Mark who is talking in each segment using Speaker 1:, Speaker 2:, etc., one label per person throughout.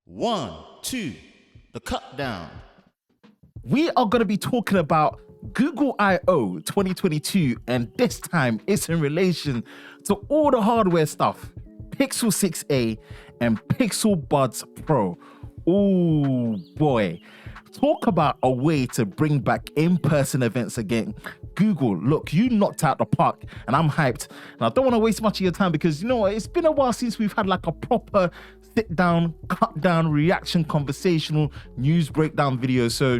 Speaker 1: 1, 2, the cut down.
Speaker 2: We are going to be talking about Google I/O 2022, and this time it's in relation to all the hardware stuff, Pixel 6a and Pixel Buds Pro. Oh boy, talk about a way to bring back in-person events again. Google, look, you knocked out the park, and I'm hyped. And I don't want to waste much of your time because, you know, it's been a while since we've had like a proper sit down, cut down, reaction, conversational news breakdown video. So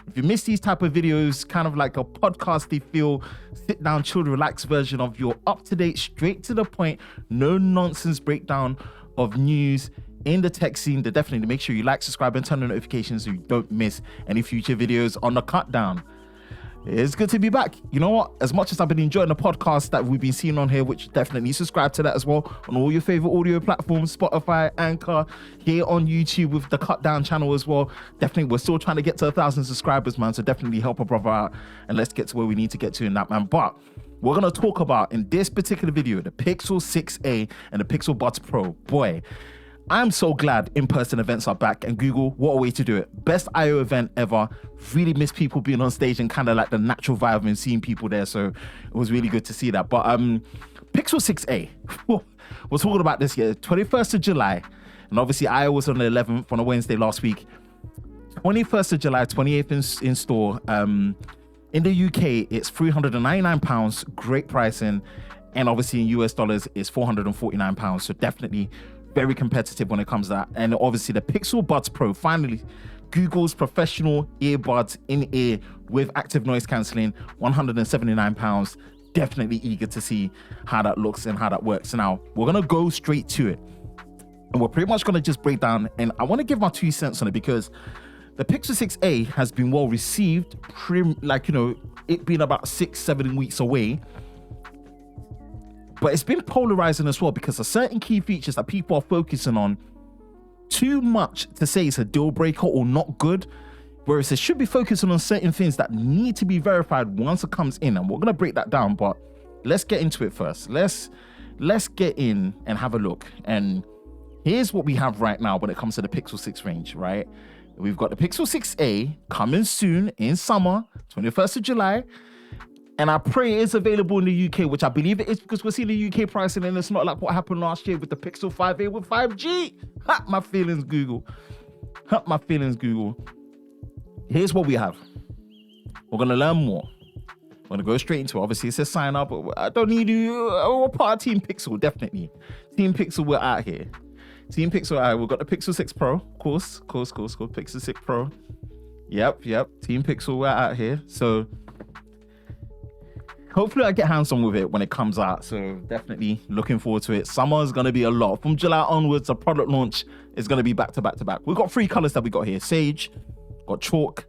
Speaker 2: if you miss these type of videos, kind of like a podcasty feel, sit down, chill, relax version of your up-to-date, straight to the point, no nonsense breakdown of news in the tech scene, then definitely make sure you like, subscribe, and turn on notifications so you don't miss any future videos on the cut down. It's good to be back. You know what? As much as I've been enjoying the podcast that we've been seeing on here, which definitely subscribe to that as well on all your favorite audio platforms, Spotify, Anchor, here on YouTube with the Cut Down channel as well. Definitely, we're still trying to get to 1,000 subscribers, man. So definitely help a brother out and let's get to where we need to get to in that, man. But we're going to talk about in this particular video, the Pixel 6a and the Pixel Buds Pro. Boy, I'm so glad in-person events are back, and Google, what a way to do it. Best I/O event ever. Really miss people being on stage and kind of like the natural vibe and seeing people there. So it was really good to see that. But Pixel 6a, we're talking about this year, 21st of July. And obviously I was on the 11th on a Wednesday last week. 21st of July, 28th in store. In the UK, it's £399, great pricing. And obviously in US dollars, it's £449. So definitely very competitive when it comes to that. And obviously the Pixel Buds Pro, finally Google's professional earbuds in ear with active noise cancelling, £179. Definitely eager to see how that looks and how that works. Now we're gonna go straight to it, and we're pretty much gonna just break down, and I want to give my 2 cents on it because the Pixel 6a has been well received, like, you know, it being about 6-7 weeks away. But it's been polarizing as well because there are certain key features that people are focusing on too much to say it's a deal breaker or not good, whereas it should be focusing on certain things that need to be verified once it comes in. And we're going to break that down, but let's get into it first. Let's get in and have a look. And here's what we have right now when it comes to the Pixel 6 range, right? We've got the Pixel 6a coming soon in summer, 21st of July. And I pray it is available in the UK, which I believe it is because we're seeing the UK pricing, and it's not like what happened last year with the Pixel 5a with 5G. Hurt my feelings, Google. Hurt my feelings, Google. Here's what we have. We're going to learn more. We're going to go straight into it. Obviously, it says sign up. I don't need you. We're part of Team Pixel, definitely. Team Pixel, we're out here. Team Pixel, out. We've got the Pixel 6 Pro. Of course. Pixel 6 Pro. Yep. Team Pixel, we're out here. So hopefully I get hands-on with it when it comes out. So definitely looking forward to it. Summer is going to be a lot. From July onwards, the product launch is going to be back to back to back. We've got 3 colors that we got here. Sage, got chalk,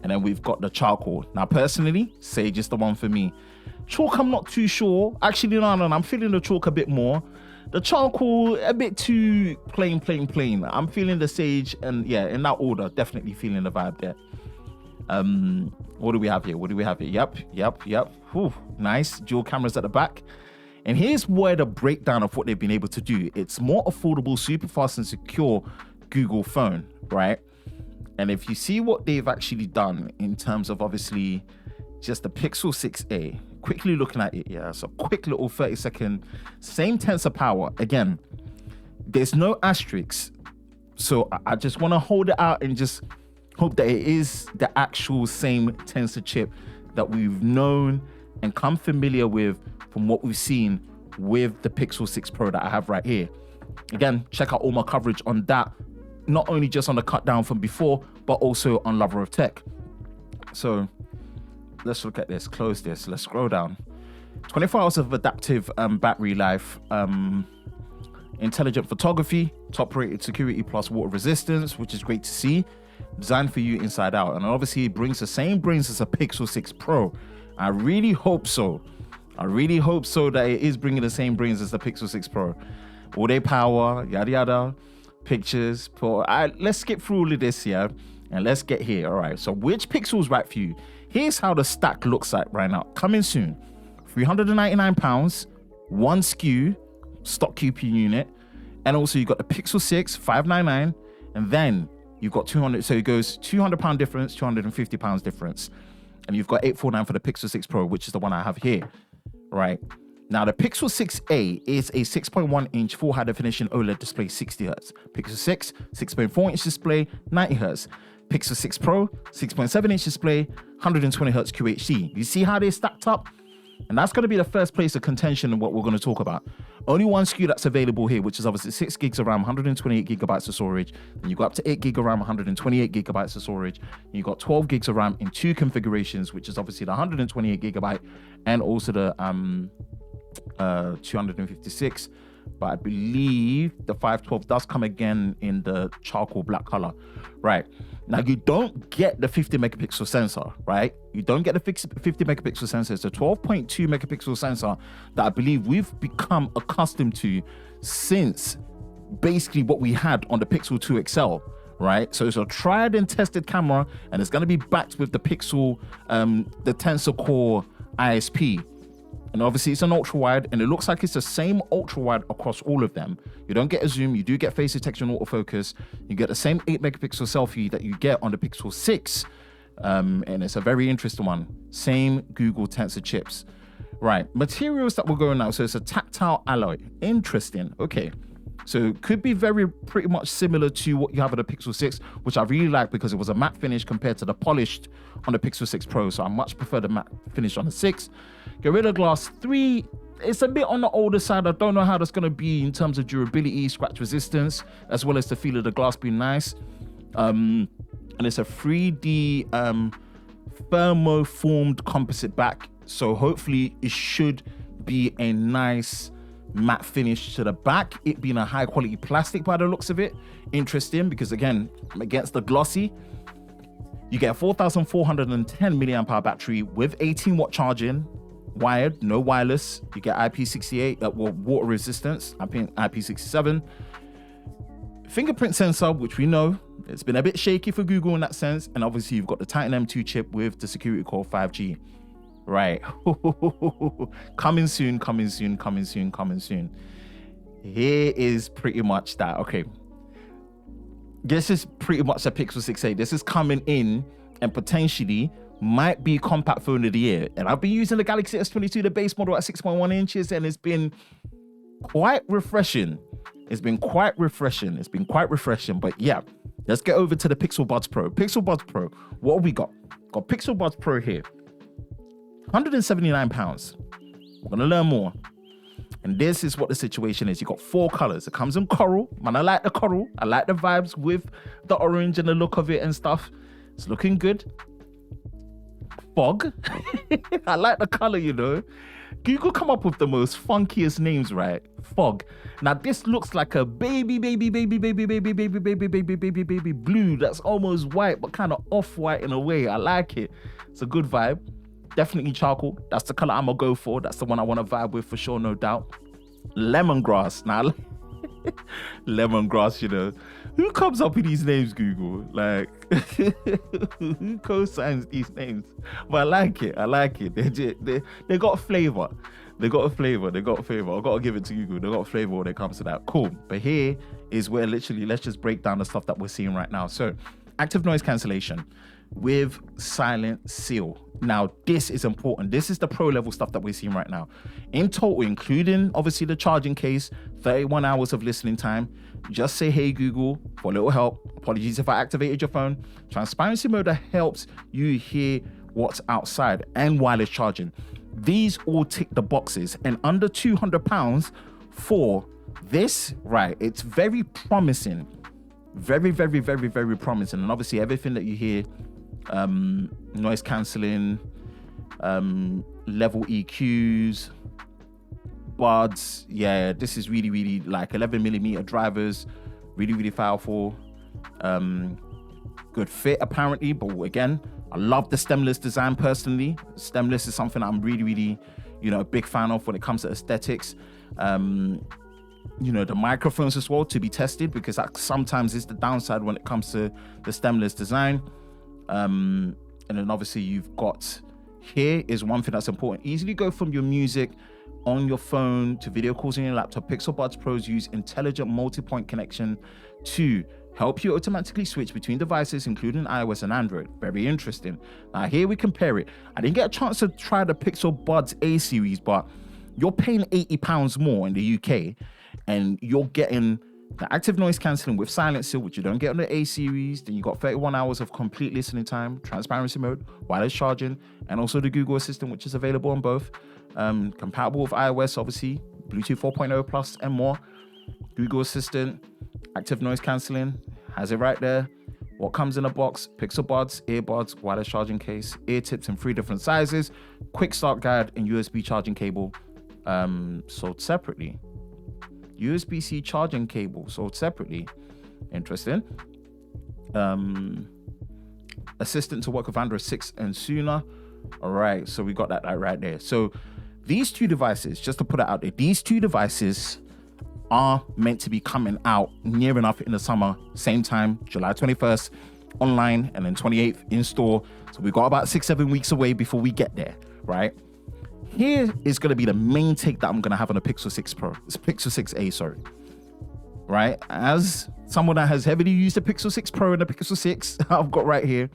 Speaker 2: and then we've got the charcoal. Now, personally, Sage is the one for me. Chalk, I'm not too sure. Actually, no, I'm feeling the chalk a bit more. The charcoal, a bit too plain. I'm feeling the Sage, and yeah, in that order, definitely feeling the vibe there. What do we have here? Yep. Whew, nice dual cameras at the back. And here's where the breakdown of what they've been able to do. It's more affordable, super fast and secure Google phone, right? And if you see what they've actually done in terms of obviously just the Pixel 6a, quickly looking at it, yeah, so quick little 30-second, same tensor power. Again, there's no asterisks. So I just want to hold it out and just hope that it is the actual same tensor chip that we've known and come familiar with from what we've seen with the Pixel 6 Pro that I have right here. Again, check out all my coverage on that, not only just on the cut down from before, but also on Lover of Tech. So let's look at this, close this, let's scroll down. 24 hours of adaptive battery life, intelligent photography, top rated security plus water resistance, which is great to see. Designed for you inside out, and obviously it brings the same brains as a Pixel 6 Pro. I really hope so that it is bringing the same brains as the Pixel 6 Pro. All day power, yada pictures. Let's skip through all of this here and let's get here. All right, so which Pixel is right for you? Here's how the stack looks like right now. Coming soon, £399, 1 SKU, stock QP unit, and also you got the Pixel 6 599 And then you've got 200, so it goes £200 difference, £250 difference. And you've got 849 for the Pixel 6 Pro, which is the one I have here, right? Now, the Pixel 6a is a 6.1-inch full high-definition OLED display, 60 Hz. Pixel 6, 6.4-inch display, 90 Hz. Pixel 6 Pro, 6.7-inch display, 120 Hz QHD. You see how they stacked up? And that's going to be the first place of contention in what we're going to talk about. Only one SKU that's available here, which is obviously 6 gigs of RAM, 128 gigabytes of storage. Then you go up to 8 gig of RAM, 128 gigabytes of storage. And you got 12 gigs of RAM in 2 configurations, which is obviously the 128 gigabyte and also the 256. But I believe the 512 does come again in the charcoal black color, right? Now, you don't get the 50 megapixel sensor, right? You don't get the 50 megapixel sensor. It's a 12.2 megapixel sensor that I believe we've become accustomed to since basically what we had on the Pixel 2 XL, right? So it's a tried and tested camera, and it's going to be backed with the Pixel, the Tensor Core ISP. And obviously it's an ultra wide, and it looks like it's the same ultra wide across all of them. You don't get a zoom, you do get face detection autofocus. You get the same 8 megapixel selfie that you get on the Pixel 6. And it's a very interesting one. Same Google Tensor chips. Right, materials that we're going now. So it's a tactile alloy. Interesting. Okay. So it could be pretty much similar to what you have at the Pixel 6, which I really like because it was a matte finish compared to the polished on the Pixel 6 Pro. So I much prefer the matte finish on the 6. Gorilla Glass 3, it's a bit on the older side. I don't know how that's going to be in terms of durability, scratch resistance, as well as the feel of the glass being nice. And it's a 3D thermoformed composite back. So hopefully it should be a nice matte finish to the back, it being a high quality plastic by the looks of it. Interesting, because again, against the glossy, you get a 4,410 milliamp hour battery with 18 watt charging, wired, no wireless. You get IP68, water resistance, IP67. Fingerprint sensor, which we know it's been a bit shaky for Google in that sense. And obviously you've got the Titan M2 chip with the security core 5G. Right. Coming soon. Here is pretty much that. Okay. This is pretty much a Pixel 6a. This is coming in and potentially might be compact phone of the year. And I've been using the Galaxy S22, the base model at 6.1 inches, and it's been quite refreshing. But yeah, let's get over to the Pixel Buds Pro. Pixel Buds Pro, what have we got? Got Pixel Buds Pro here. £179. We're going to learn more. And this is what the situation is. You got 4 colors. It comes in coral. Man, I like the coral. I like the vibes with the orange and the look of it and stuff. It's looking good. Fog. I like the color, you know. Google come up with the most funkiest names, right? Fog. Now this looks like a baby blue that's almost white, but kind of off-white in a way. I like it. It's a good vibe. Definitely charcoal. That's the color I'm gonna go for. That's the one I want to vibe with for sure, no doubt. Lemongrass. Now, lemongrass, you know. Who comes up with these names, Google? Like, who co-signs these names? But I like it. They got flavor. I gotta give it to Google. They got flavor when it comes to that. Cool. But here is where literally, let's just break down the stuff that we're seeing right now. So, active noise cancellation with silent seal. Now, this is important. This is the pro level stuff that we're seeing right now. In total, including obviously the charging case, 31 hours of listening time. Just say, hey Google, for a little help. Apologies if I activated your phone. Transparency mode that helps you hear what's outside, and wireless charging. These all tick the boxes, and under £200 for this, right? It's very promising. Very promising. And obviously everything that you hear, noise cancelling, level EQs, buds. Yeah, this is really like 11mm drivers, really powerful. Good fit apparently, but again, I love the stemless design personally. Stemless is something I'm really a big fan of when it comes to aesthetics. The microphones as well to be tested, because that sometimes is the downside when it comes to the stemless design. And then obviously you've got, here is one thing that's important. Easily go from your music on your phone to video calls on your laptop. Pixel Buds Pros use intelligent multi-point connection to help you automatically switch between devices, including iOS and Android. Very interesting. Now here we compare it. I didn't get a chance to try the Pixel Buds A series, but you're paying £80 more in the UK, and you're getting the active noise cancelling with silencer, which you don't get on the A series. Then you got 31 hours of complete listening time, transparency mode, wireless charging, and also the Google Assistant, which is available on both. Compatible with iOS, obviously, Bluetooth 4.0 plus and more. Google Assistant, active noise cancelling, has it right there. What comes in the box? Pixel Buds, earbuds, wireless charging case, ear tips in 3 different sizes, quick start guide, and USB charging cable sold separately. USB-C charging cable sold separately. Interesting. Assistant to work with Android 6 and sooner. All right, so we got that right there. So these 2 devices, just to put it out there, these 2 devices are meant to be coming out near enough in the summer, same time, July 21st online, and then 28th in store. So we got about 6-7 weeks away before we get there, right? Here is going to be the main take that I'm going to have on the Pixel 6 Pro. It's Pixel 6a, sorry. Right? As someone that has heavily used the Pixel 6 Pro and the Pixel 6 I've got right here,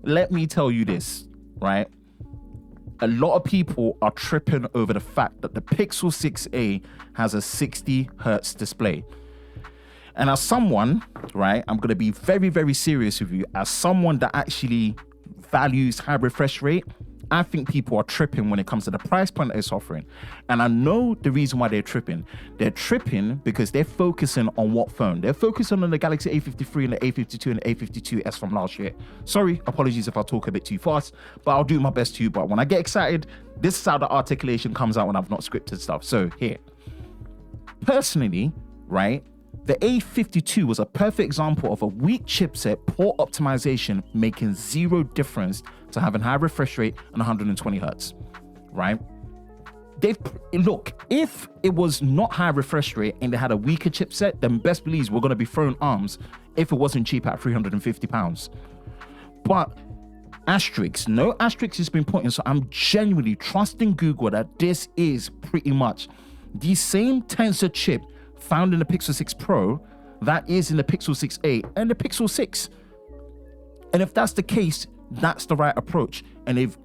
Speaker 2: let me tell you this, right? A lot of people are tripping over the fact that the Pixel 6a has a 60 hertz display. And as someone, right, I'm going to be very, very serious with you. As someone that actually values high refresh rate, I think people are tripping when it comes to the price point that it's offering. And I know the reason why they're tripping. They're tripping because they're focusing on what phone? They're focusing on the Galaxy A53 and the A52 and the A52s from last year. Sorry, apologies if I talk a bit too fast, but I'll do my best to. But when I get excited, this is how the articulation comes out when I've not scripted stuff. So here, personally, right, the A52 was a perfect example of a weak chipset, poor optimization, making zero difference to having high refresh rate and 120 hertz, right? Look, if it was not high refresh rate and they had a weaker chipset, then best believes we're going to be throwing arms if it wasn't cheap at £350. But no asterisk has been put in, so I'm genuinely trusting Google that this is pretty much the same tensor chip found in the Pixel 6 Pro that is in the Pixel 6a and the Pixel 6. And if that's the case, that's the right approach. And they've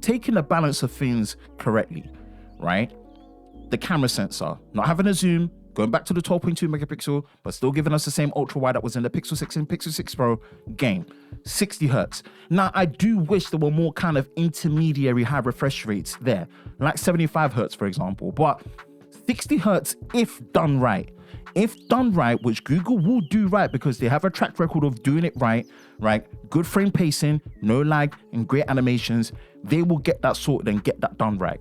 Speaker 2: taken the balance of things correctly, right? The camera sensor, not having a zoom, going back to the 12.2 megapixel, but still giving us the same ultra wide that was in the Pixel 6 and Pixel 6 Pro. Game, 60 hertz. Now, I do wish there were more kind of intermediary high refresh rates there, like 75 hertz, for example, but 60 hertz if done right. If done right, which Google will do right because they have a track record of doing it right? Good frame pacing, no lag, and great animations. They will get that sorted and get that done right.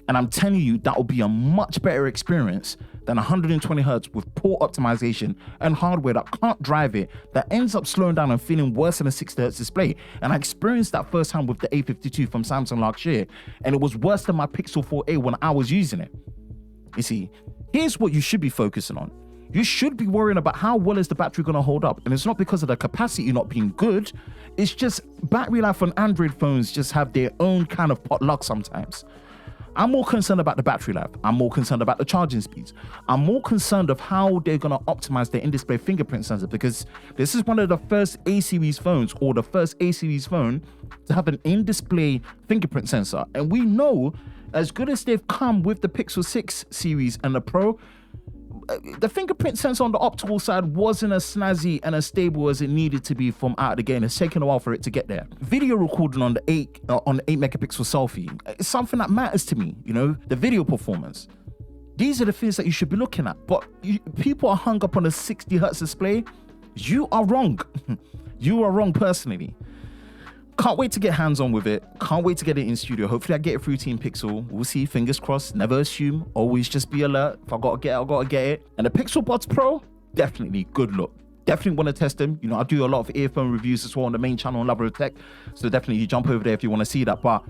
Speaker 2: And I'm telling you, that will be a much better experience than 120 hertz with poor optimization and hardware that can't drive it, that ends up slowing down and feeling worse than a 60 hertz display. And I experienced that firsthand with the A52 from Samsung last year, and it was worse than my Pixel 4a when I was using it. You see, here's what you should be focusing on. You should be worrying about how well is the battery going to hold up. And it's not because of the capacity not being good. It's just battery life on Android phones just have their own kind of potluck sometimes. I'm more concerned about the battery life. I'm more concerned about the charging speeds. I'm more concerned of how they're going to optimize their in-display fingerprint sensor, because this is one of the first A-series phones, or the first A-series phone to have an in-display fingerprint sensor. And we know, as good as they've come with the Pixel 6 series and the Pro, the fingerprint sensor on the optical side wasn't as snazzy and as stable as it needed to be from out of the gate. It's taken a while for it to get there. Video recording on the 8 megapixel selfie is something that matters to me, you know, the video performance. These are the things that you should be looking at. But people are hung up on a 60 hertz display. You are wrong. You are wrong personally. Can't wait to get hands-on with it. Can't wait to get it in studio. Hopefully I get it through Team Pixel. We'll see, fingers crossed. Never assume. Always just be alert. If I gotta get it, I gotta get it. And the Pixel Buds Pro, definitely good look. Definitely want to test them. You know, I do a lot of earphone reviews as well on the main channel on Lover of Tech. So definitely you jump over there if you want to see that. But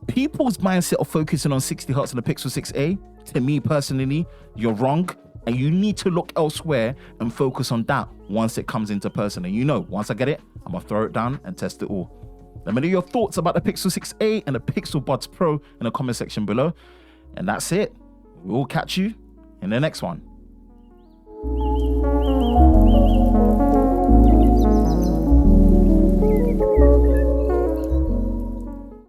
Speaker 2: people's mindset of focusing on 60 hertz on the Pixel 6a, to me personally, you're wrong. And you need to look elsewhere and focus on that once it comes into person. And you know, once I get it, I'm gonna throw it down and test it all. Let me know your thoughts about the Pixel 6a and the Pixel Buds Pro in the comment section below. And that's it. We'll catch you in the next one.